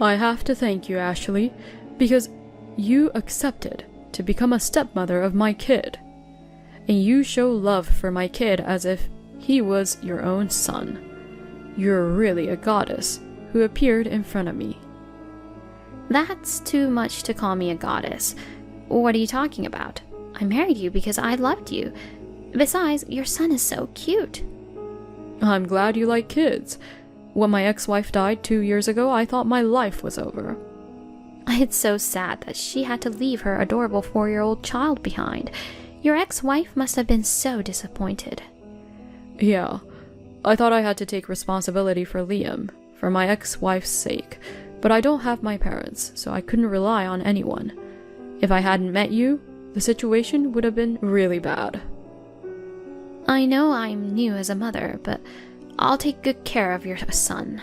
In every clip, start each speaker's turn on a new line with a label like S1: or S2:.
S1: I have to thank you, Ashley, because you accepted to become a stepmother of my kid. And you show love for my kid as if he was your own son. You're really a goddess who appeared in front of me.
S2: That's too much to call me a goddess. What are you talking about? I married you because I loved you. Besides, your son is so cute.
S1: I'm glad you like kids. When my ex-wife died 2 years ago, I thought my life was over.
S2: It's so sad that she had to leave her adorable 4-year-old child behind. Your ex-wife must have been so disappointed.
S1: Yeah, I thought I had to take responsibility for Liam, for my ex-wife's sake, but I don't have my parents, so I couldn't rely on anyone. If I hadn't met you, the situation would have been really bad.
S2: I know I'm new as a mother, but I'll take good care of your son.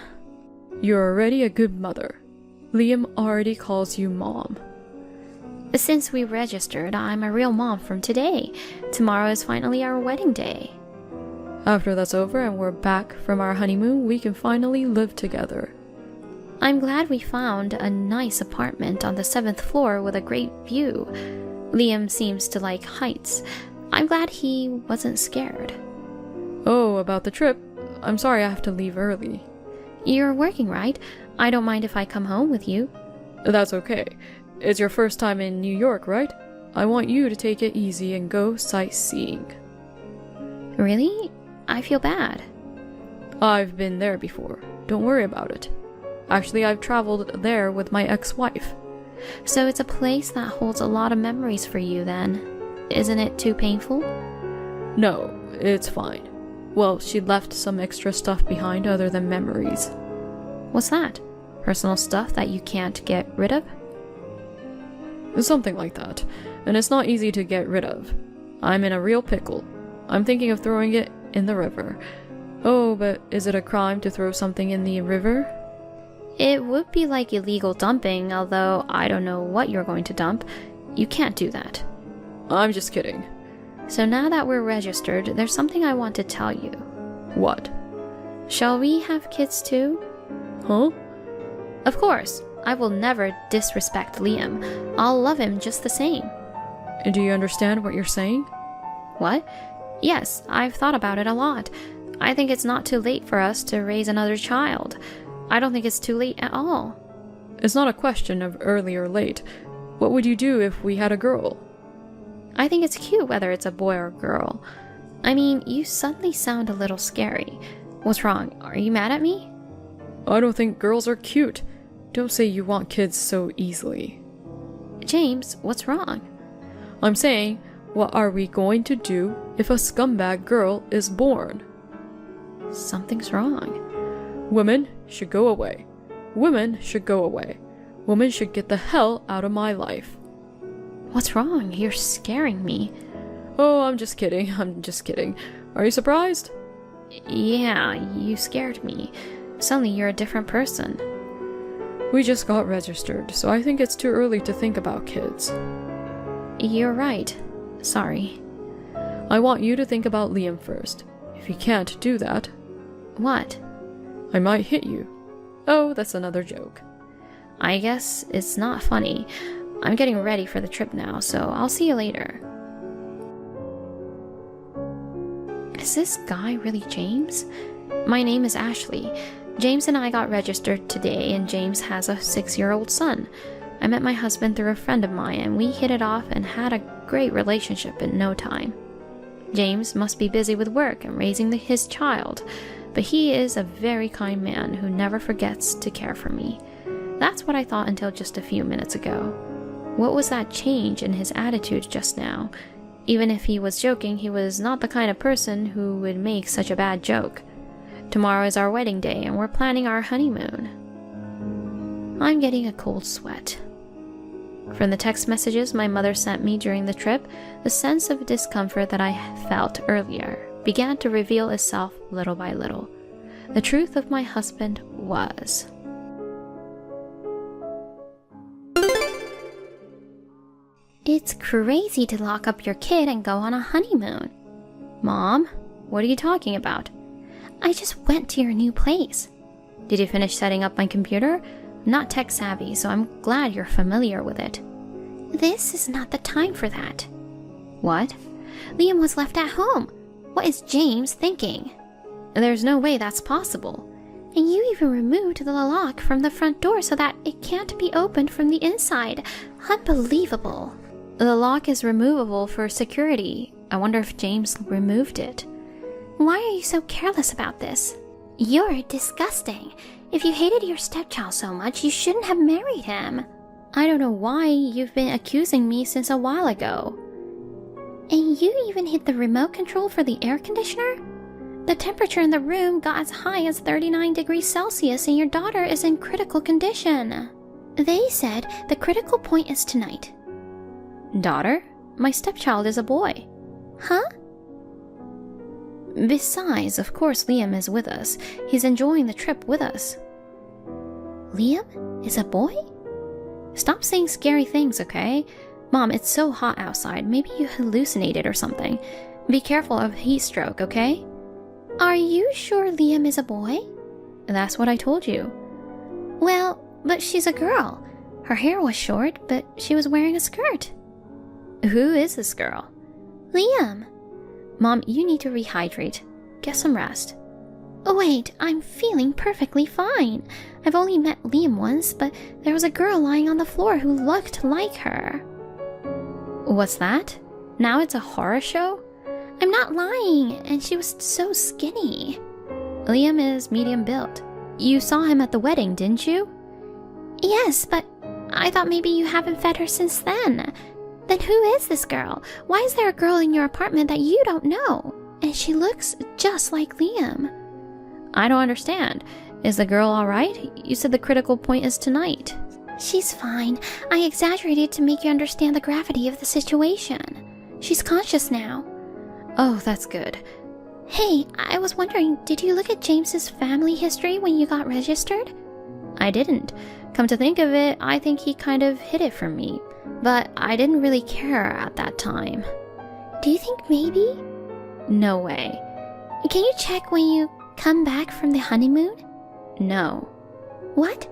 S1: You're already a good mother. Liam already calls you mom.
S2: Since we registered, I'm a real mom from today. Tomorrow is finally our wedding day.
S1: After that's over and we're back from our honeymoon, we can finally live together.
S2: I'm glad we found a nice apartment on the 7th floor with a great view. Liam seems to like heights. I'm glad he wasn't scared.
S1: Oh, about the trip. I'm sorry I have to leave early.
S2: You're working, right? I don't mind if I come home with you.
S1: That's okay. It's your first time in New York, right? I want you to take it easy and go sightseeing.
S2: Really? I feel bad.
S1: I've been there before. Don't worry about it. Actually, I've traveled there with my ex-wife.
S2: So it's a place that holds a lot of memories for you then. Isn't it too painful?
S1: No, it's fine. Well, she left some extra stuff behind other than memories.
S2: What's that? Personal stuff that you can't get rid of?
S1: Something like that. And it's not easy to get rid of. I'm in a real pickle. I'm thinking of throwing it in the river. Oh, but is it a crime to throw something in the river?
S2: It would be like illegal dumping, although I don't know what you're going to dump. You can't do that.
S1: I'm just kidding.
S2: So now that we're registered, there's something I want to tell you.
S1: What?
S2: Shall we have kids too?
S1: Huh?
S2: Of course. I will never disrespect Liam. I'll love him just the same.
S1: Do you understand what you're saying?
S2: What? Yes, I've thought about it a lot. I think it's not too late for us to raise another child. I don't think it's too late at all.
S1: It's not a question of early or late. What would you do if we had a girl?
S2: I think it's cute whether it's a boy or a girl. I mean, you suddenly sound a little scary. What's wrong? Are you mad at me?
S1: I don't think girls are cute. Don't say you want kids so easily.
S2: James, what's wrong?
S1: I'm saying, what are we going to do if a scumbag girl is born?
S2: Something's wrong.
S1: Women should go away. Women should go away. Women should get the hell out of my life.
S2: What's wrong? You're scaring me.
S1: Oh, I'm just kidding. I'm just kidding. Are you surprised?
S2: Yeah, you scared me. Suddenly you're a different person.
S1: We just got registered, so I think it's too early to think about kids.
S2: You're right. Sorry.
S1: I want you to think about Liam first. If you can't do that...
S2: What?
S1: I might hit you. Oh, that's another joke.
S2: I guess it's not funny. I'm getting ready for the trip now, so I'll see you later. Is this guy really James? My name is Ashley. James and I got registered today, and James has a 6-year-old son. I met my husband through a friend of mine, and we hit it off and had a great relationship in no time. James must be busy with work and raising his child, but he is a very kind man who never forgets to care for me. That's what I thought until just a few minutes ago. What was that change in his attitude just now? Even if he was joking, he was not the kind of person who would make such a bad joke. Tomorrow is our wedding day, and we're planning our honeymoon. I'm getting a cold sweat. From the text messages my mother sent me during the trip, the sense of discomfort that I felt earlier began to reveal itself little by little. The truth of my husband was... It's crazy to lock up your kid and go on a honeymoon. Mom, what are you talking about? I just went to your new place. Did you finish setting up my computer? Not tech savvy, so I'm glad you're familiar with it. This is not the time for that. What? Liam was left at home. What is James thinking? There's no way that's possible. And you even removed the lock from the front door so that it can't be opened from the inside. Unbelievable. The lock is removable for security. I wonder if James removed it. Why are you so careless about this? You're disgusting. If you hated your stepchild so much, you shouldn't have married him. I don't know why you've been accusing me since a while ago. And you even hit the remote control for the air conditioner? The temperature in the room got as high as 39 degrees Celsius and your daughter is in critical condition. They said the critical point is tonight. Daughter? My stepchild is a boy. Huh? Besides, of course Liam is with us. He's enjoying the trip with us. Liam is a boy? Stop saying scary things, okay? Mom, it's so hot outside. Maybe you hallucinated or something. Be careful of heat stroke, okay? Are you sure Liam is a boy? That's what I told you. Well, but she's a girl. Her hair was short, but she was wearing a skirt. Who is this girl? Liam. Mom, you need to rehydrate. Get some rest. Oh, wait, I'm feeling perfectly fine. I've only met Liam once, but there was a girl lying on the floor who looked like her. What's that? Now it's a horror show? I'm not lying, and she was so skinny. Liam is medium built. You saw him at the wedding, didn't you? Yes, but I thought maybe you haven't fed her since then. Then who is this girl? Why is there a girl in your apartment that you don't know? And she looks just like Liam. I don't understand. Is the girl alright? You said the critical point is tonight. She's fine. I exaggerated to make you understand the gravity of the situation. She's conscious now. Oh, that's good. Hey, I was wondering, did you look at James's family history when you got registered? I didn't. Come to think of it, I think he kind of hid it from me. But I didn't really care at that time. Do you think maybe? No way. Can you check when you come back from the honeymoon? No. What?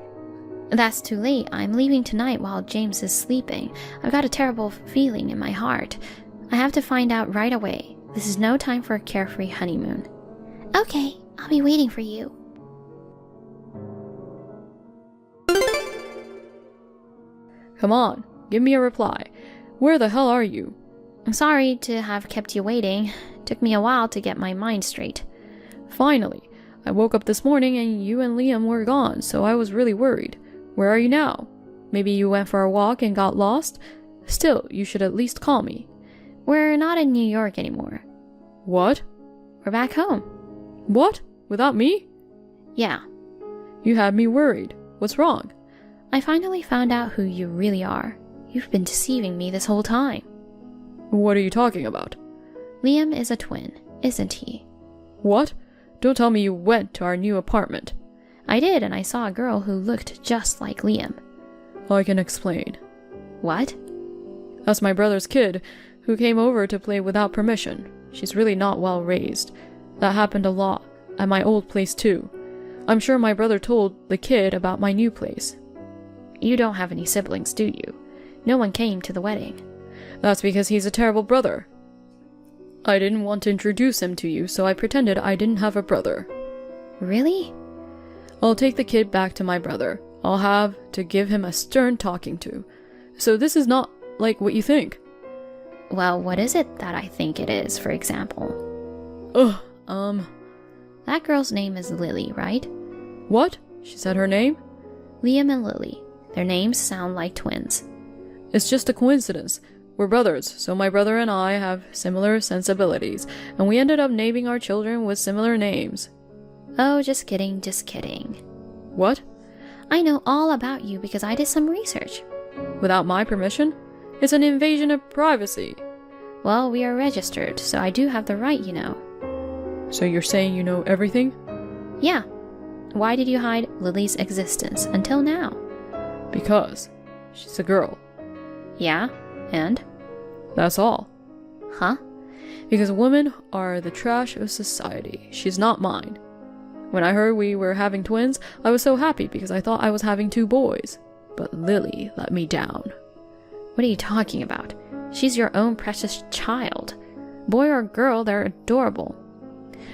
S2: That's too late. I'm leaving tonight while James is sleeping. I've got a terrible feeling in my heart. I have to find out right away. This is no time for a carefree honeymoon. Okay, I'll be waiting for you.
S1: Come on, give me a reply. Where the hell are you?
S2: I'm sorry to have kept you waiting. Took me a while to get my mind straight.
S1: Finally. I woke up this morning and you and Liam were gone, so I was really worried. Where are you now? Maybe you went for a walk and got lost? Still, you should at least call me.
S2: We're not in New York anymore.
S1: What?
S2: We're back home.
S1: What? Without me?
S2: Yeah.
S1: You had me worried. What's wrong?
S2: I finally found out who you really are. You've been deceiving me this whole time.
S1: What are you talking about?
S2: Liam is a twin, isn't he?
S1: What? Don't tell me you went to our new apartment.
S2: I did, and I saw a girl who looked just like Liam.
S1: I can explain.
S2: What?
S1: That's my brother's kid, who came over to play without permission. She's really not well raised. That happened a lot, at my old place too. I'm sure my brother told the kid about my new place.
S2: You don't have any siblings, do you? No one came to the wedding.
S1: That's because he's a terrible brother. I didn't want to introduce him to you, so I pretended I didn't have a brother.
S2: Really?
S1: I'll take the kid back to my brother. I'll have to give him a stern talking to. So this is not like what you think.
S2: Well, what is it that I think it is, for example? That girl's name is Lily, right?
S1: What? She said her name?
S2: Liam and Lily. Their names sound like twins.
S1: It's just a coincidence. We're brothers, so my brother and I have similar sensibilities, and we ended up naming our children with similar names.
S2: Oh, just kidding, just kidding.
S1: What?
S2: I know all about you because I did some research.
S1: Without my permission? It's an invasion of privacy.
S2: Well, we are registered, so I do have the right, you know.
S1: So you're saying you know everything?
S2: Yeah. Why did you hide Lily's existence until now?
S1: Because she's a girl.
S2: Yeah? And?
S1: That's all.
S2: Huh?
S1: Because women are the trash of society. She's not mine. When I heard we were having twins, I was so happy because I thought I was having 2 boys. But Lily let me down.
S2: What are you talking about? She's your own precious child. Boy or girl, they're adorable.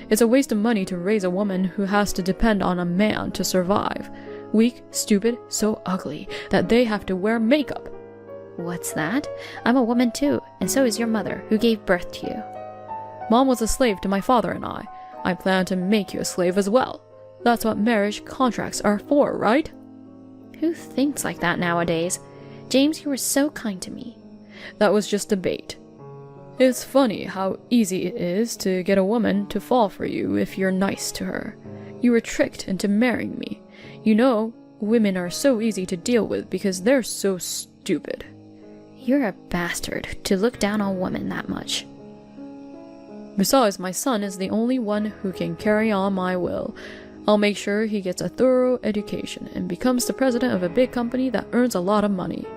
S1: It's a waste of money to raise a woman who has to depend on a man to survive. Weak, stupid, so ugly that they have to wear makeup.
S2: What's that? I'm a woman too, and so is your mother, who gave birth to you.
S1: Mom was a slave to my father and I. I plan to make you a slave as well. That's what marriage contracts are for, right?
S2: Who thinks like that nowadays? James, you were so kind to me.
S1: That was just a bait. It's funny how easy it is to get a woman to fall for you if you're nice to her. You were tricked into marrying me. You know, women are so easy to deal with because they're so stupid.
S2: You're a bastard to look down on women that much.
S1: Besides, my son is the only one who can carry on my will. I'll make sure he gets a thorough education and becomes the president of a big company that earns a lot of money.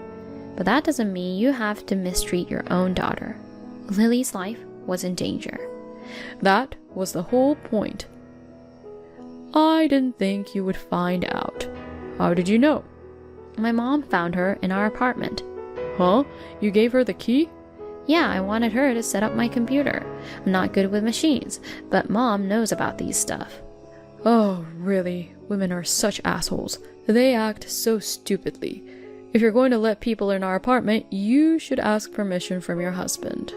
S2: But that doesn't mean you have to mistreat your own daughter. Lily's life was in danger.
S1: That was the whole point. I didn't think you would find out. How did you know?
S2: My mom found her in our apartment.
S1: Huh? You gave her the key?
S2: Yeah, I wanted her to set up my computer. I'm not good with machines, but Mom knows about these stuff.
S1: Oh, really? Women are such assholes. They act so stupidly. If you're going to let people in our apartment, you should ask permission from your husband.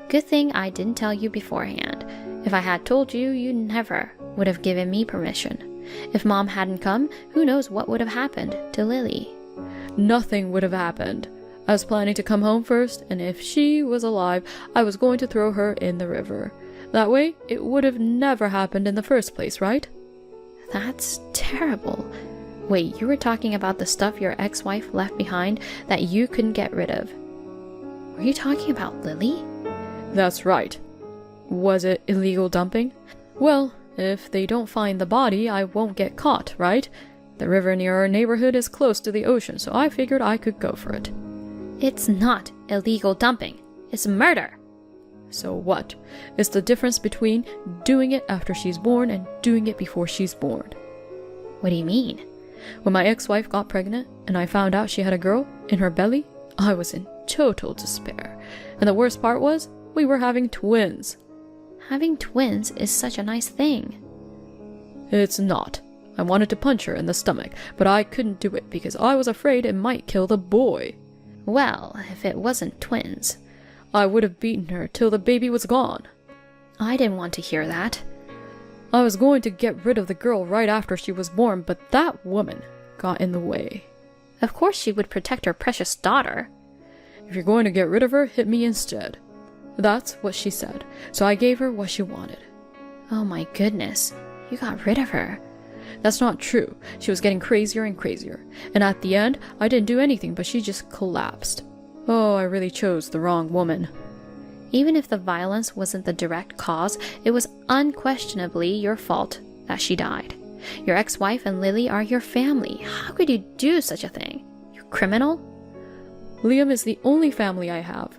S2: Good thing I didn't tell you beforehand. If I had told you, you never would have given me permission. If Mom hadn't come, who knows what would have happened to Lily?
S1: Nothing would have happened. I was planning to come home first, and if she was alive, I was going to throw her in the river. That way, it would have never happened in the first place, right?
S2: That's terrible. Wait, you were talking about the stuff your ex-wife left behind that you couldn't get rid of. Were you talking about Lily?
S1: That's right. Was it illegal dumping? Well, if they don't find the body, I won't get caught, right? The river near our neighborhood is close to the ocean, so I figured I could go for it.
S2: It's not illegal dumping. It's murder.
S1: So what? It's the difference between doing it after she's born and doing it before she's born.
S2: What do you mean?
S1: When my ex-wife got pregnant and I found out she had a girl in her belly, I was in total despair. And the worst part was, we were having twins.
S2: Having twins is such a nice thing.
S1: It's not. I wanted to punch her in the stomach, but I couldn't do it because I was afraid it might kill the boy.
S2: Well, if it wasn't twins,
S1: I would have beaten her till the baby was gone.
S2: I didn't want to hear that.
S1: I was going to get rid of the girl right after she was born, but that woman got in the way.
S2: Of course she would protect her precious daughter.
S1: If you're going to get rid of her, hit me instead. That's what she said, so I gave her what she wanted.
S2: Oh my goodness, you got rid of her.
S1: That's not true. She was getting crazier and crazier. And at the end, I didn't do anything, but she just collapsed. Oh, I really chose the wrong woman.
S2: Even if the violence wasn't the direct cause, it was unquestionably your fault that she died. Your ex-wife and Lily are your family. How could you do such a thing? You criminal?
S1: Liam is the only family I have.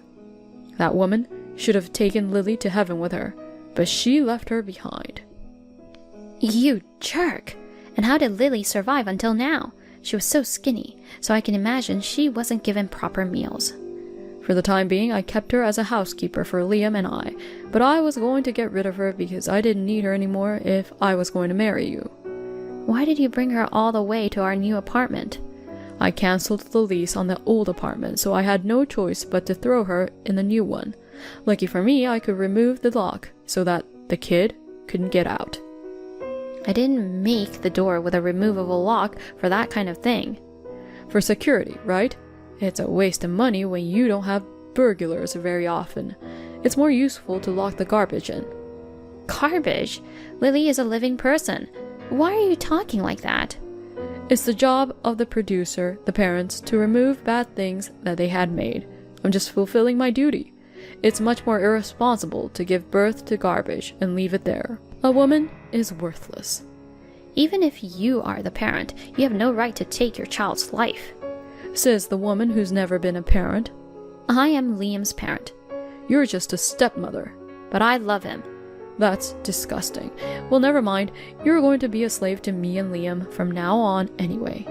S1: That woman should have taken Lily to heaven with her, but she left her behind.
S2: You jerk! And how did Lily survive until now? She was so skinny, so I can imagine she wasn't given proper meals.
S1: For the time being, I kept her as a housekeeper for Liam and I, but I was going to get rid of her because I didn't need her anymore if I was going to marry you.
S2: Why did you bring her all the way to our new apartment?
S1: I cancelled the lease on the old apartment, so I had no choice but to throw her in the new one. Lucky for me, I could remove the lock so that the kid couldn't get out.
S2: I didn't make the door with a removable lock for that kind of thing.
S1: For security, right? It's a waste of money when you don't have burglars very often. It's more useful to lock the garbage in.
S2: Garbage? Lily is a living person. Why are you talking like that?
S1: It's the job of the producer, the parents, to remove bad things that they had made. I'm just fulfilling my duty. It's much more irresponsible to give birth to garbage and leave it there. A woman is worthless.
S2: Even if you are the parent, you have no right to take your child's life.
S1: Says the woman who's never been a parent.
S2: I am Liam's parent.
S1: You're just a stepmother.
S2: But I love him.
S1: That's disgusting. Well, never mind. You're going to be a slave to me and Liam from now on anyway.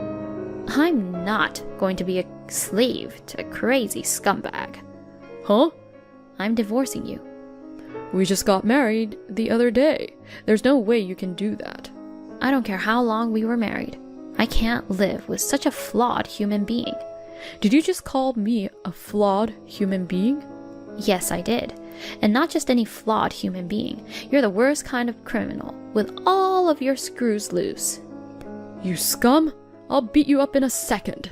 S2: I'm not going to be a slave to a crazy scumbag.
S1: Huh?
S2: I'm divorcing you.
S1: We just got married the other day. There's no way you can do that.
S2: I don't care how long we were married. I can't live with such a flawed human being.
S1: Did you just call me a flawed human being?
S2: Yes, I did. And not just any flawed human being. You're the worst kind of criminal, with all of your screws loose.
S1: You scum! I'll beat you up in a second.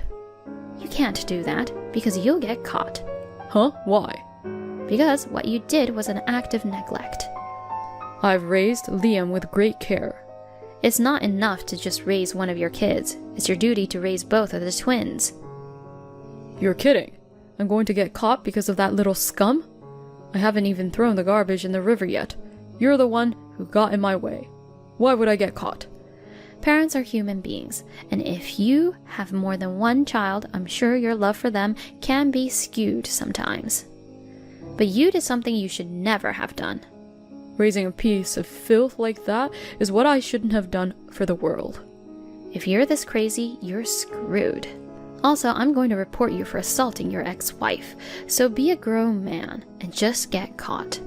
S2: You can't do that, because you'll get caught.
S1: Huh? Why?
S2: Because what you did was an act of neglect.
S1: I've raised Liam with great care.
S2: It's not enough to just raise one of your kids. It's your duty to raise both of the twins.
S1: You're kidding. I'm going to get caught because of that little scum? I haven't even thrown the garbage in the river yet. You're the one who got in my way. Why would I get caught?
S2: Parents are human beings, and if you have more than one child, I'm sure your love for them can be skewed sometimes. But you did something you should never have done.
S1: Raising a piece of filth like that is what I shouldn't have done for the world.
S2: If you're this crazy, you're screwed. Also, I'm going to report you for assaulting your ex-wife, so be a grown man and just get caught.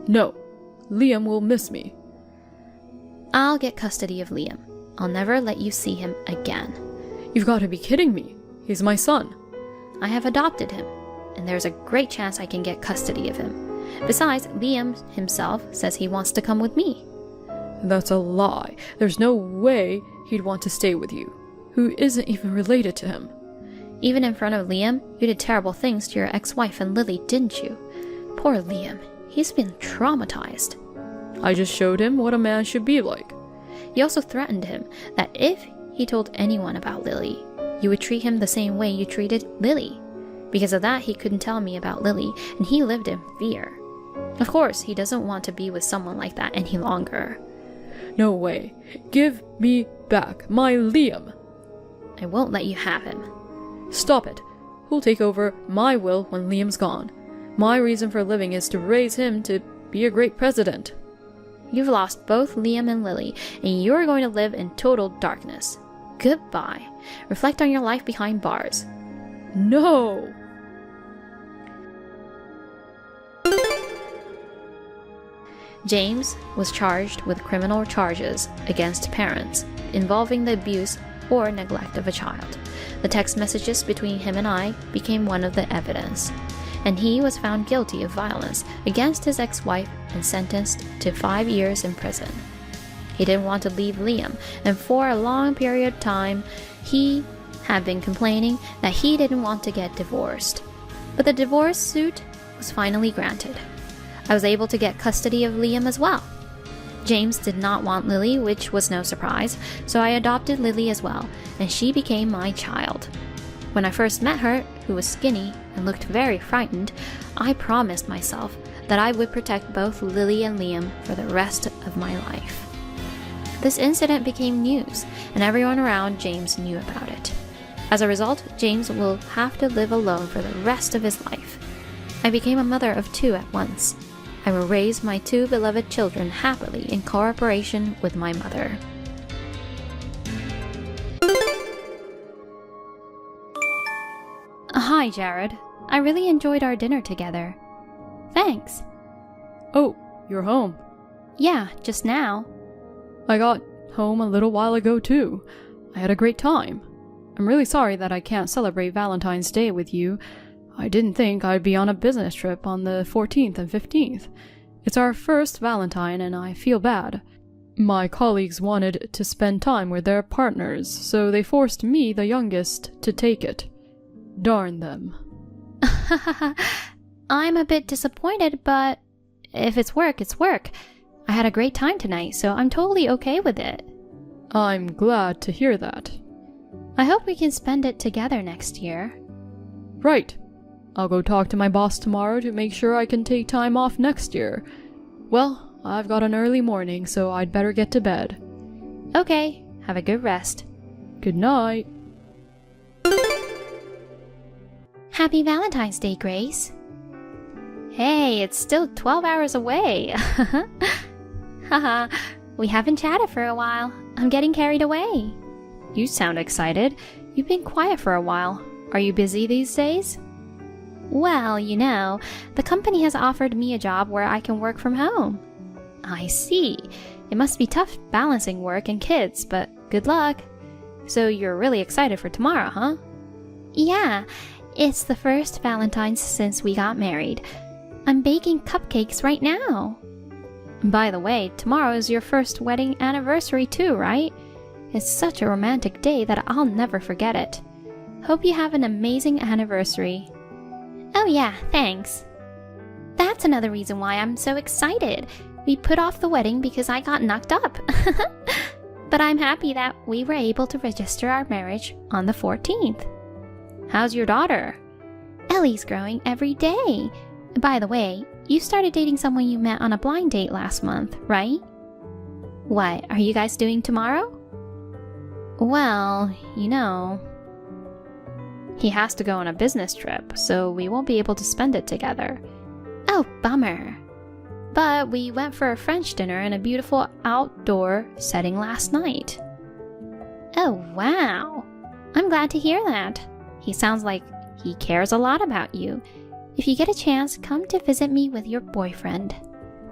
S1: No, Liam will miss me.
S2: I'll get custody of Liam. I'll never let you see him again.
S1: You've got to be kidding me. He's my son.
S2: I have adopted him, and there's a great chance I can get custody of him. Besides, Liam himself says he wants to come with me.
S1: That's a lie. There's no way he'd want to stay with you, who isn't even related to him.
S2: Even in front of Liam, you did terrible things to your ex-wife and Lily, didn't you? Poor Liam. He's been traumatized.
S1: I just showed him what a man should be like.
S2: You also threatened him that if he told anyone about Lily, you would treat him the same way you treated Lily. Because of that, he couldn't tell me about Lily, and he lived in fear. Of course, he doesn't want to be with someone like that any longer.
S1: No way. Give me back my Liam.
S2: I won't let you have him.
S1: Stop it. Who'll take over my will when Liam's gone? My reason for living is to raise him to be a great president.
S2: You've lost both Liam and Lily, and you're going to live in total darkness. Goodbye. Reflect on your life behind bars.
S1: No!
S2: James was charged with criminal charges against parents involving the abuse or neglect of a child. The text messages between him and I became one of the evidence, and he was found guilty of violence against his ex-wife and sentenced to 5 years in prison. He didn't want to leave Liam, and for a long period of time, he had been complaining that he didn't want to get divorced. But the divorce suit was finally granted. I was able to get custody of Liam as well. James did not want Lily, which was no surprise, so I adopted Lily as well, and she became my child. When I first met her, who was skinny and looked very frightened, I promised myself that I would protect both Lily and Liam for the rest of my life. This incident became news, and everyone around James knew about it. As a result, James will have to live alone for the rest of his life. I became a mother of 2 at once. I will raise my 2 beloved children happily in cooperation with my mother. Hi, Jared. I really enjoyed our dinner together. Thanks.
S1: Oh, you're home.
S2: Yeah, just now.
S1: I got home a little while ago too. I had a great time. I'm really sorry that I can't celebrate Valentine's Day with you. I didn't think I'd be on a business trip on the 14th and 15th. It's our first Valentine and I feel bad. My colleagues wanted to spend time with their partners, so they forced me, the youngest, to take it. Darn them.
S2: I'm a bit disappointed, but if it's work, it's work. I had a great time tonight, so I'm totally okay with it.
S1: I'm glad to hear that.
S2: I hope we can spend it together next year.
S1: Right. I'll go talk to my boss tomorrow to make sure I can take time off next year. Well, I've got an early morning, so I'd better get to bed.
S2: Okay, have a good rest.
S1: Good night.
S2: Happy Valentine's Day, Grace. Hey, it's still 12 hours away. Haha, we haven't chatted for a while. I'm getting carried away.
S1: You sound excited. You've been quiet for a while. Are you busy these days?
S2: Well, the company has offered me a job where I can work from home.
S1: I see. It must be tough balancing work and kids, but good luck. So you're really excited for tomorrow, huh?
S2: Yeah, it's the first Valentine's since we got married. I'm baking cupcakes right now.
S1: By the way, tomorrow is your first wedding anniversary too, right? It's such a romantic day that I'll never forget it. Hope you have an amazing anniversary.
S2: Oh yeah, thanks. That's another reason why I'm so excited. We put off the wedding because I got knocked up. But I'm happy that we were able to register our marriage on the 14th.
S1: How's your daughter?
S2: Ellie's growing every day. By the way, you started dating someone you met on a blind date last month, right?
S1: What are you guys doing tomorrow?
S2: Well,
S1: he has to go on a business trip, so we won't be able to spend it together.
S2: Oh, bummer.
S1: But we went for a French dinner in a beautiful outdoor setting last night.
S2: Oh, wow. I'm glad to hear that.
S1: He sounds like he cares a lot about you.
S2: If you get a chance, come to visit me with your boyfriend.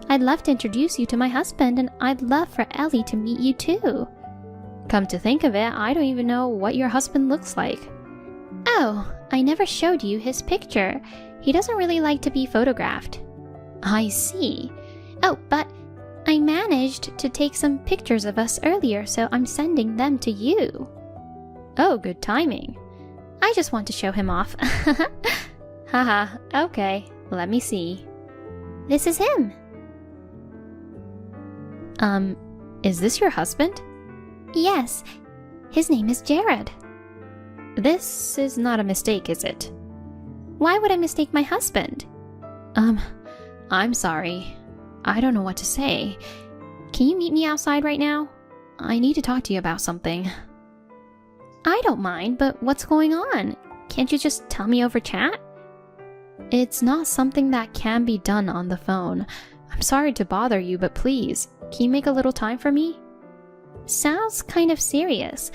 S2: I'd love to introduce you to my husband, and I'd love for Ellie to meet you too.
S1: Come to think of it, I don't even know what your husband looks like.
S2: Oh, I never showed you his picture. He doesn't really like to be photographed.
S1: I see.
S2: Oh, but I managed to take some pictures of us earlier, so I'm sending them to you.
S1: Oh, good timing.
S2: I just want to show him off.
S1: Haha, okay, let me see.
S2: This is him.
S1: Is this your husband?
S2: Yes, his name is Jared.
S1: This is not a mistake, is it?
S2: Why would I mistake my husband?
S1: I'm sorry. I don't know what to say. Can you meet me outside right now? I need to talk to you about something.
S2: I don't mind, but what's going on? Can't you just tell me over chat?
S1: It's not something that can be done on the phone. I'm sorry to bother you, but please, can you make a little time for me?
S2: Sounds kind of serious.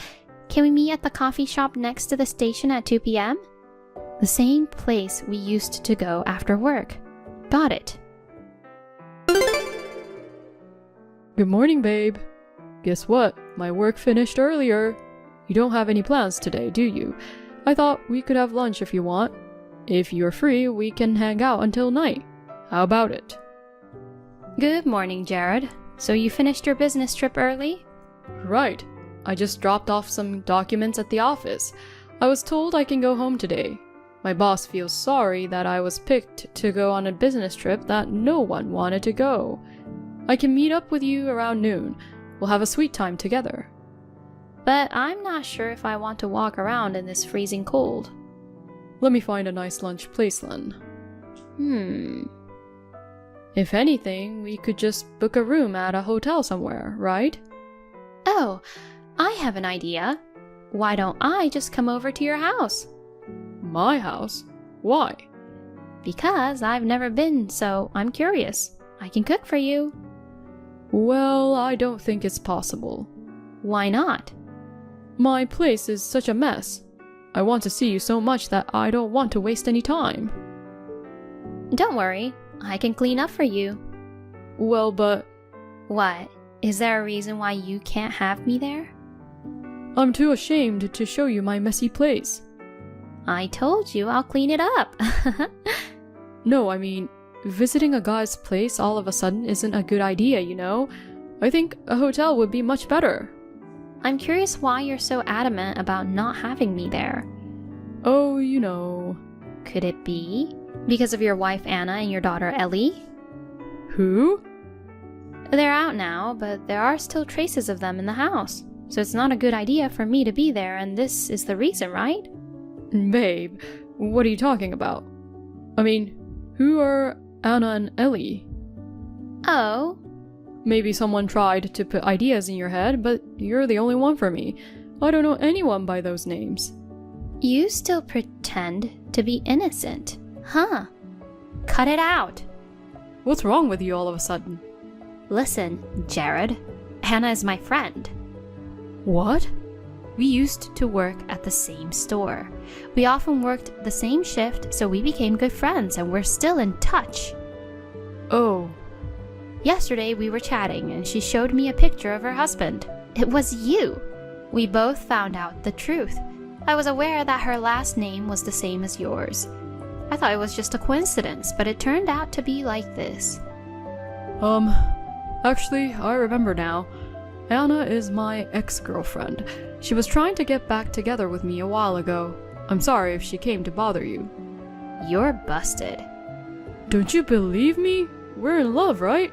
S2: Can we meet at the coffee shop next to the station at 2 p.m.?
S1: The same place we used to go after work. Got it. Good morning, babe. Guess what? My work finished earlier. You don't have any plans today, do you? I thought we could have lunch if you want. If you're free, we can hang out until night. How about it?
S2: Good morning, Jared. So you finished your business trip early?
S1: Right. I just dropped off some documents at the office. I was told I can go home today. My boss feels sorry that I was picked to go on a business trip that no one wanted to go. I can meet up with you around noon. We'll have a sweet time together. But I'm not sure if I want to walk around in this freezing cold. Let me find a nice lunch place then. If anything, we could just book a room at a hotel somewhere, right?
S2: Oh, I have an idea. Why don't I just come over to your house?
S1: My house? Why?
S2: Because I've never been, so I'm curious. I can cook for you.
S1: Well, I don't think it's possible.
S2: Why not?
S1: My place is such a mess. I want to see you so much that I don't want to waste any time.
S2: Don't worry, I can clean up for you.
S1: Well, but...
S2: What? Is there a reason why you can't have me there?
S1: I'm too ashamed to show you my messy place.
S2: I told you I'll clean it up.
S1: No, I mean, visiting a guy's place all of a sudden isn't a good idea, I think a hotel would be much better.
S2: I'm curious why you're so adamant about not having me there.
S1: Oh,
S2: Could it be because of your wife Anna and your daughter Ellie?
S1: Who?
S2: They're out now, but there are still traces of them in the house. So it's not a good idea for me to be there, and this is the reason, right?
S1: Babe, what are you talking about? I mean, who are Anna and Ellie?
S2: Oh.
S1: Maybe someone tried to put ideas in your head, but you're the only one for me. I don't know anyone by those names.
S2: You still pretend to be innocent, huh? Cut it out.
S1: What's wrong with you all of a sudden?
S2: Listen, Jared, Hannah is my friend.
S1: What?
S2: We used to work at the same store. We often worked the same shift, so we became good friends and we're still in touch.
S1: Oh.
S2: Yesterday we were chatting and she showed me a picture of her husband. It was you. We both found out the truth. I was aware that her last name was the same as yours. I thought it was just a coincidence, but it turned out to be like this.
S1: Actually, I remember now. Anna is my ex-girlfriend. She was trying to get back together with me a while ago. I'm sorry if she came to bother you.
S2: You're busted.
S1: Don't you believe me? We're in love, right?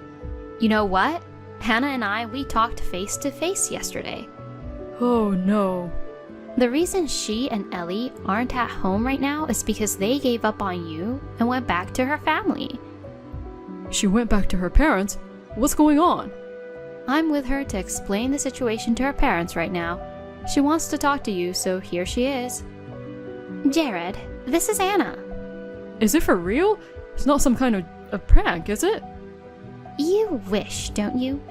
S2: You know what? Hannah and we talked face to face yesterday.
S1: Oh no.
S2: The reason she and Ellie aren't at home right now is because they gave up on you and went back to her family.
S1: She went back to her parents? What's going on?
S2: I'm with her to explain the situation to her parents right now. She wants to talk to you, so here she is. Jared, this is Anna.
S1: Is it for real? It's not some kind of a prank, is it?
S2: You wish, don't you?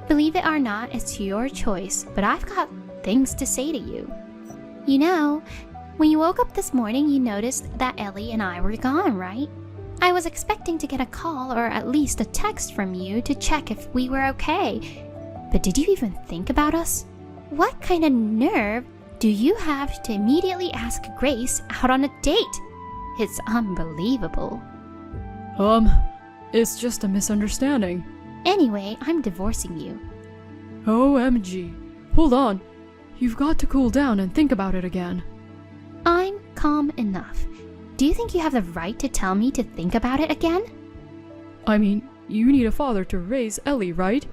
S2: Believe it or not, it's your choice, but I've got things to say to you. You know, when you woke up this morning, you noticed that Ellie and I were gone, right? I was expecting to get a call or at least a text from you to check if we were okay. But did you even think about us? What kind of nerve do you have to immediately ask Grace out on a date? It's unbelievable.
S1: It's just a misunderstanding.
S2: Anyway, I'm divorcing you.
S1: OMG. Hold on. You've got to cool down and think about it again.
S2: I'm calm enough. Do you think you have the right to tell me to think about it again?
S1: I mean, you need a father to raise Ellie, right?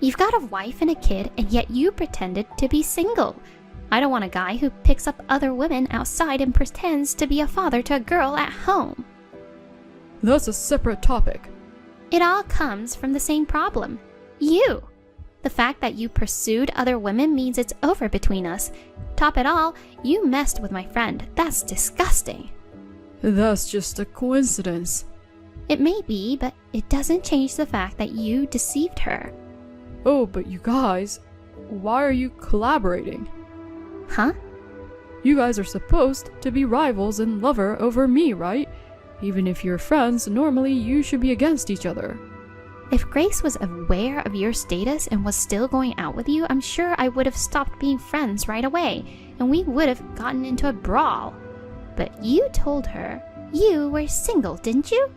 S2: You've got a wife and a kid, and yet you pretended to be single. I don't want a guy who picks up other women outside and pretends to be a father to a girl at home.
S1: That's a separate topic.
S2: It all comes from the same problem. You. The fact that you pursued other women means it's over between us. Top it all, you messed with my friend. That's disgusting.
S1: That's just a coincidence.
S2: It may be, but it doesn't change the fact that you deceived her.
S1: Oh, but you guys, why are you collaborating?
S2: Huh?
S1: You guys are supposed to be rivals and lover over me, right? Even if you're friends, normally you should be against each other.
S2: If Grace was aware of your status and was still going out with you, I'm sure I would have stopped being friends right away, and we would have gotten into a brawl. But you told her you were single, didn't you?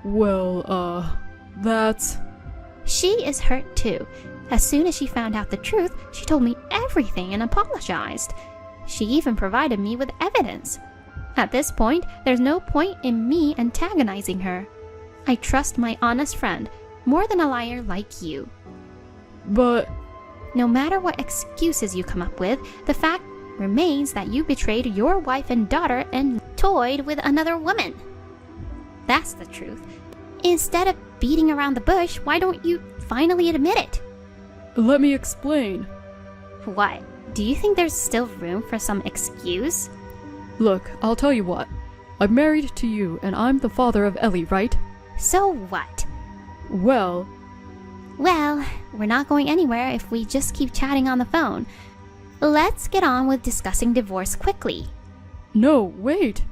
S1: Well, that's...
S2: She is hurt too. As soon as she found out the truth, she told me everything and apologized. She even provided me with evidence. At this point, there's no point in me antagonizing her. I trust my honest friend more than a liar like you.
S1: But...
S2: No matter what excuses you come up with, the fact remains that you betrayed your wife and daughter and toyed with another woman. That's the truth. Instead of beating around the bush, why don't you finally admit it?
S1: Let me explain.
S2: What? Do you think there's still room for some excuse?
S1: Look, I'll tell you what. I'm married to you, and I'm the father of Ellie, right?
S2: So what?
S1: Well,
S2: we're not going anywhere if we just keep chatting on the phone. Let's get on with discussing divorce quickly.
S1: no, wait.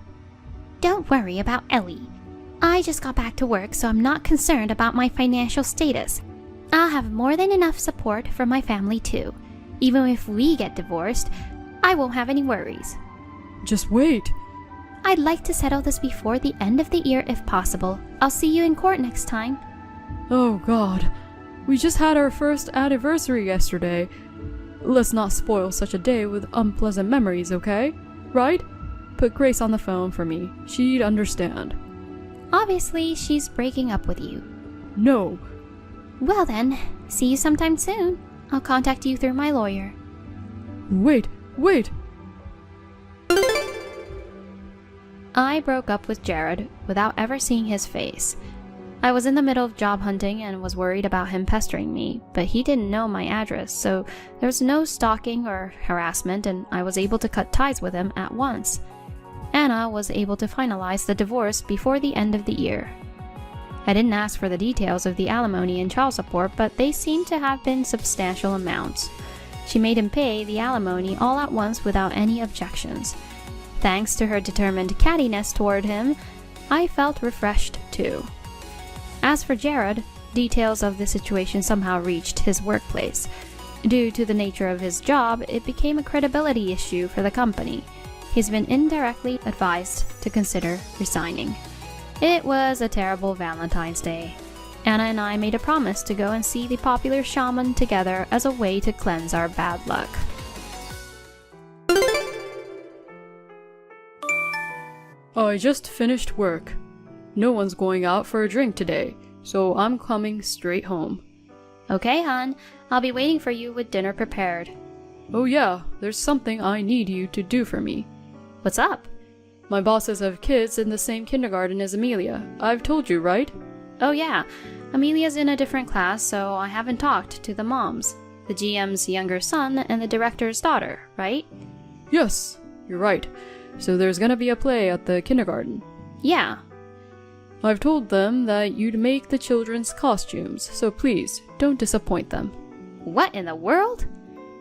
S2: Don't worry about Ellie. I just got back to work, so I'm not concerned about my financial status. I'll have more than enough support from my family too. Even if we get divorced, I won't have any worries.
S1: Just wait.
S2: I'd like to settle this before the end of the year if possible. I'll see you in court next time.
S1: Oh God. We just had our first anniversary yesterday. Let's not spoil such a day with unpleasant memories, okay? Right? Put Grace on the phone for me. She'd understand.
S2: Obviously, she's breaking up with you.
S1: No.
S2: Well then, see you sometime soon. I'll contact you through my lawyer.
S1: Wait.
S2: I broke up with Jared without ever seeing his face. I was in the middle of job hunting and was worried about him pestering me, but he didn't know my address, so there was no stalking or harassment, and I was able to cut ties with him at once. Anna was able to finalize the divorce before the end of the year. I didn't ask for the details of the alimony and child support, but they seemed to have been substantial amounts. She made him pay the alimony all at once without any objections. Thanks to her determined cattiness toward him, I felt refreshed too. As for Jared, details of the situation somehow reached his workplace. Due to the nature of his job, it became a credibility issue for the company. He's been indirectly advised to consider resigning. It was a terrible Valentine's Day. Anna and I made a promise to go and see the popular shaman together as a way to cleanse our bad luck.
S1: I just finished work. No one's going out for a drink today, so I'm coming straight home.
S2: Okay, hon. I'll be waiting for you with dinner prepared.
S1: Oh yeah, there's something I need you to do for me.
S2: What's up?
S1: My bosses have kids in the same kindergarten as Amelia. I've told you, right?
S2: Oh yeah, Amelia's in a different class, so I haven't talked to the moms. The GM's younger son and the director's daughter, right?
S1: Yes, you're right. So there's gonna be a play at the kindergarten.
S2: Yeah.
S1: I've told them that you'd make the children's costumes, so please, don't disappoint them.
S2: What in the world?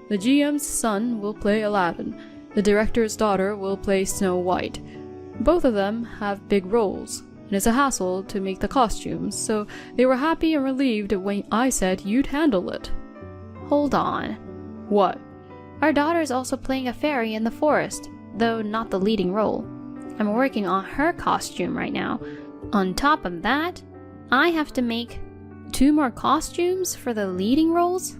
S1: The GM's son will play Aladdin. The director's daughter will play Snow White. Both of them have big roles, and it's a hassle to make the costumes, so they were happy and relieved when I said you'd handle it.
S2: Hold on.
S1: What?
S2: Our daughter's also playing a fairy in the forest, though not the leading role. I'm working on her costume right now. On top of that, I have to make 2 more costumes for the leading roles?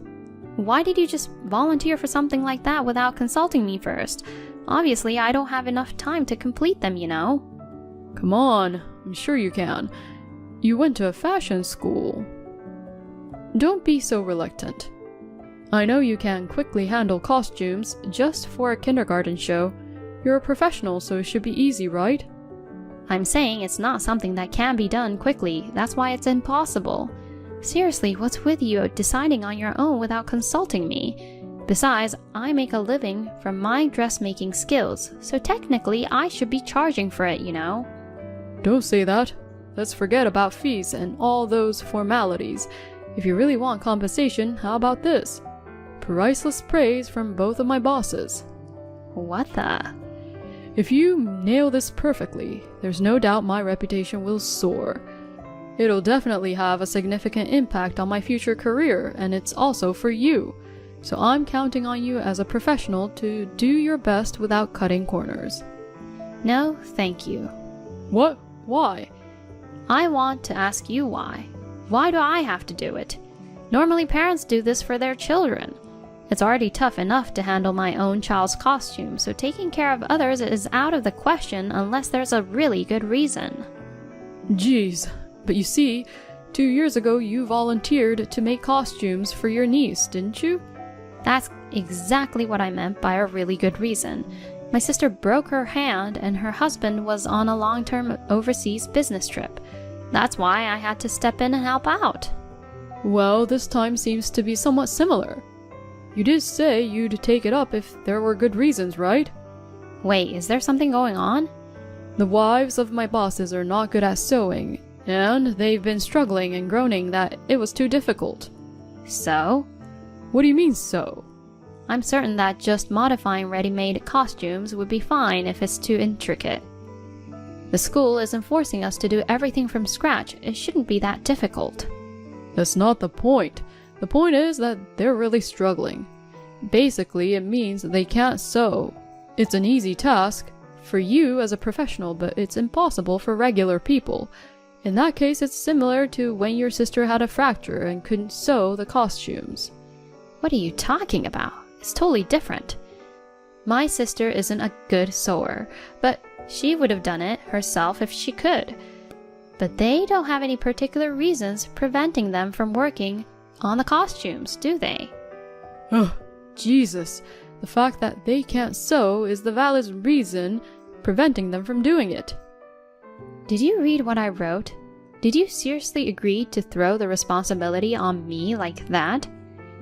S2: Why did you just volunteer for something like that without consulting me first? Obviously, I don't have enough time to complete them, you know.
S1: Come on, I'm sure you can. You went to a fashion school. Don't be so reluctant. I know you can quickly handle costumes just for a kindergarten show. You're a professional, so it should be easy, right?
S2: I'm saying it's not something that can be done quickly. That's why it's impossible. Seriously, what's with you deciding on your own without consulting me? Besides, I make a living from my dressmaking skills, so technically I should be charging for it, you know?
S1: Don't say that. Let's forget about fees and all those formalities. If you really want compensation, how about this? Priceless praise from both of my bosses.
S2: What the?
S1: If you nail this perfectly, there's no doubt my reputation will soar. It'll definitely have a significant impact on my future career, and it's also for you. So I'm counting on you as a professional to do your best without cutting corners.
S2: No, thank you.
S1: What? Why?
S2: I want to ask you why. Why do I have to do it? Normally parents do this for their children. It's already tough enough to handle my own child's costume, so taking care of others is out of the question unless there's a really good reason.
S1: Jeez, but you see, 2 years ago you volunteered to make costumes for your niece, didn't you?
S2: That's exactly what I meant by a really good reason. My sister broke her hand and her husband was on a long-term overseas business trip. That's why I had to step in and help out.
S1: Well, this time seems to be somewhat similar. You did say you'd take it up if there were good reasons, right?
S2: Wait, is there something going on?
S1: The wives of my bosses are not good at sewing, and they've been struggling and groaning that it was too difficult.
S2: So?
S1: What do you mean, so?
S2: I'm certain that just modifying ready-made costumes would be fine if it's too intricate. The school isn't forcing us to do everything from scratch. It shouldn't be that difficult.
S1: That's not the point. The point is that they're really struggling. Basically, it means they can't sew. It's an easy task for you as a professional, but it's impossible for regular people. In that case, it's similar to when your sister had a fracture and couldn't sew the costumes.
S2: What are you talking about? It's totally different. My sister isn't a good sewer, but she would have done it herself if she could. But they don't have any particular reasons preventing them from working on the costumes, do they?
S1: Oh, Jesus. The fact that they can't sew is the valid reason preventing them from doing it.
S2: Did you read what I wrote? Did you seriously agree to throw the responsibility on me like that?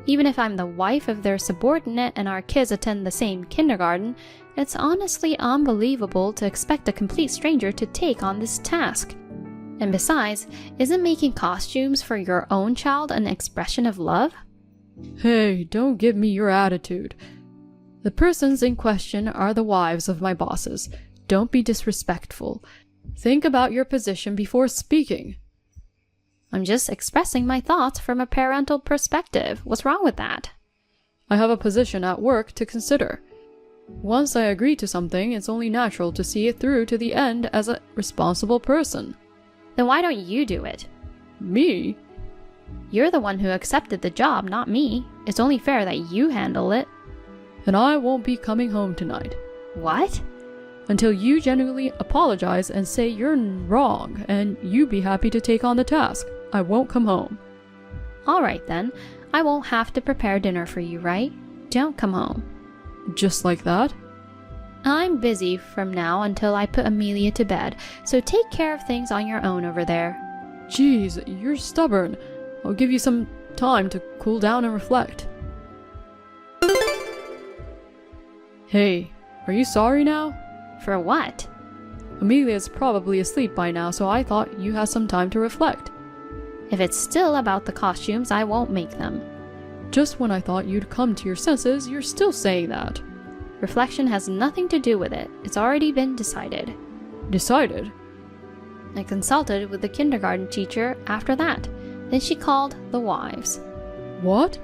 S2: Even if I'm the wife of their subordinate and our kids attend the same kindergarten, it's honestly unbelievable to expect a complete stranger to take on this task. And besides, isn't making costumes for your own child an expression of love?
S1: Hey, don't give me your attitude. The persons in question are the wives of my bosses. Don't be disrespectful. Think about your position before speaking.
S2: I'm just expressing my thoughts from a parental perspective. What's wrong with that?
S1: I have a position at work to consider. Once I agree to something, it's only natural to see it through to the end as a responsible person.
S2: Then why don't you do it?
S1: Me?
S2: You're the one who accepted the job, not me. It's only fair that you handle it.
S1: And I won't be coming home tonight.
S2: What?
S1: Until you genuinely apologize and say you're wrong and you be happy to take on the task. I won't come home.
S2: Alright then. I won't have to prepare dinner for you, right? Don't come home.
S1: Just like that?
S2: I'm busy from now until I put Amelia to bed, so take care of things on your own over there.
S1: Jeez, you're stubborn. I'll give you some time to cool down and reflect. Hey, are you sorry now?
S2: For what?
S1: Amelia's probably asleep by now, so I thought you had some time to reflect.
S2: If it's still about the costumes, I won't make them.
S1: Just when I thought you'd come to your senses, you're still saying that.
S2: Reflection has nothing to do with it. It's already been decided.
S1: Decided?
S2: I consulted with the kindergarten teacher after that. Then she called the wives.
S1: What?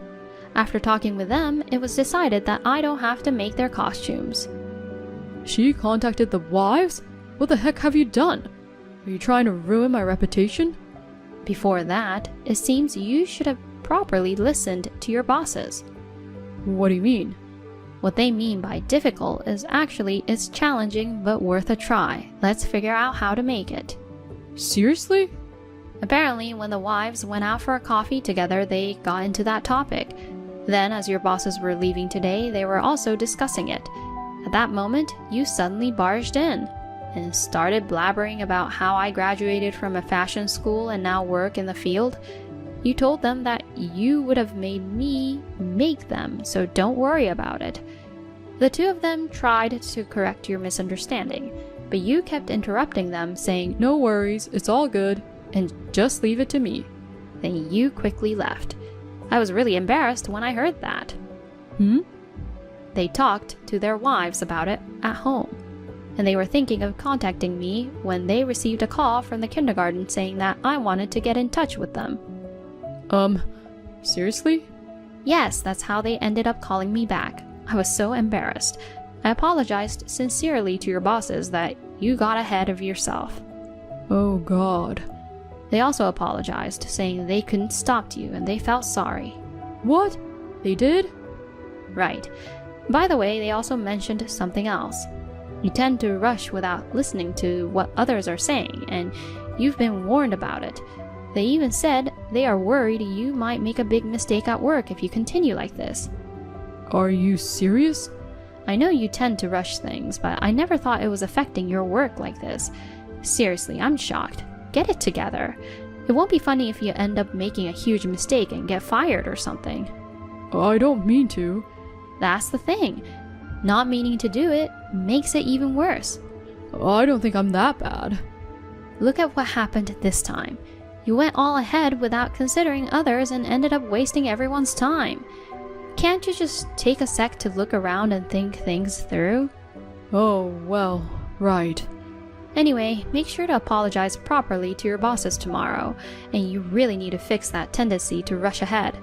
S2: After talking with them, it was decided that I don't have to make their costumes.
S1: She contacted the wives? What the heck have you done? Are you trying to ruin my reputation?
S2: Before that, it seems you should have properly listened to your bosses.
S1: What do you mean?
S2: What they mean by difficult is actually it's challenging but worth a try. Let's figure out how to make it.
S1: Seriously?
S2: Apparently, when the wives went out for a coffee together, they got into that topic. Then, as your bosses were leaving today, they were also discussing it. At that moment, you suddenly barged in and started blabbering about how I graduated from a fashion school and now work in the field. You told them that you would have made me make them, so don't worry about it. The two of them tried to correct your misunderstanding, but you kept interrupting them, saying,
S1: "No worries, it's all good, and just leave it to me."
S2: Then you quickly left. I was really embarrassed when I heard that. They talked to their wives about it at home, and they were thinking of contacting me when they received a call from the kindergarten saying that I wanted to get in touch with them.
S1: Seriously?
S2: Yes, that's how they ended up calling me back. I was so embarrassed. I apologized sincerely to your bosses that you got ahead of yourself.
S1: Oh God.
S2: They also apologized, saying they couldn't stop you and they felt sorry.
S1: What? They did?
S2: Right. By the way, they also mentioned something else. You tend to rush without listening to what others are saying, and you've been warned about it. They even said they are worried you might make a big mistake at work if you continue like this.
S1: Are you serious?
S2: I know you tend to rush things, but I never thought it was affecting your work like this. Seriously, I'm shocked. Get it together. It won't be funny if you end up making a huge mistake and get fired or something.
S1: I don't mean to.
S2: That's the thing. Not meaning to do it makes it even worse.
S1: I don't think I'm that bad.
S2: Look at what happened this time. You went all ahead without considering others and ended up wasting everyone's time. Can't you just take a sec to look around and think things through?
S1: Oh, well, right.
S2: Anyway, make sure to apologize properly to your bosses tomorrow, and you really need to fix that tendency to rush ahead.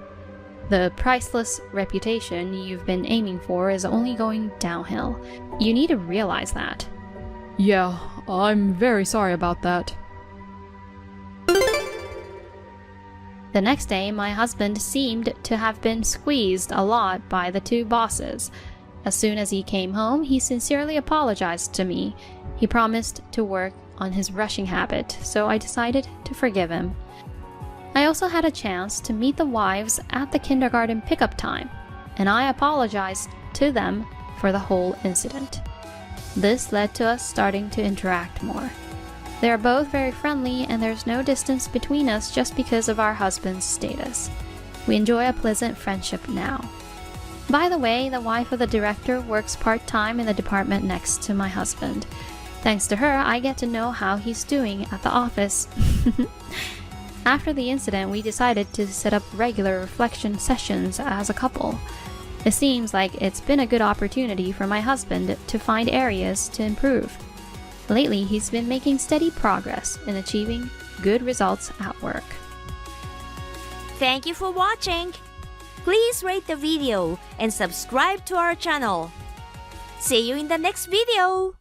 S2: The priceless reputation you've been aiming for is only going downhill. You need to realize that.
S1: Yeah, I'm very sorry about that.
S2: The next day, my husband seemed to have been squeezed a lot by the two bosses. As soon as he came home, he sincerely apologized to me. He promised to work on his rushing habit, so I decided to forgive him. I also had a chance to meet the wives at the kindergarten pickup time, and I apologized to them for the whole incident. This led to us starting to interact more. They are both very friendly, and there's no distance between us just because of our husband's status. We enjoy a pleasant friendship now. By the way, the wife of the director works part-time in the department next to my husband. Thanks to her, I get to know how he's doing at the office. After the incident, we decided to set up regular reflection sessions as a couple. It seems like it's been a good opportunity for my husband to find areas to improve. Lately, he's been making steady progress in achieving good results at work.
S3: Thank you for watching. Please rate the video and subscribe to our channel. See you in the next video.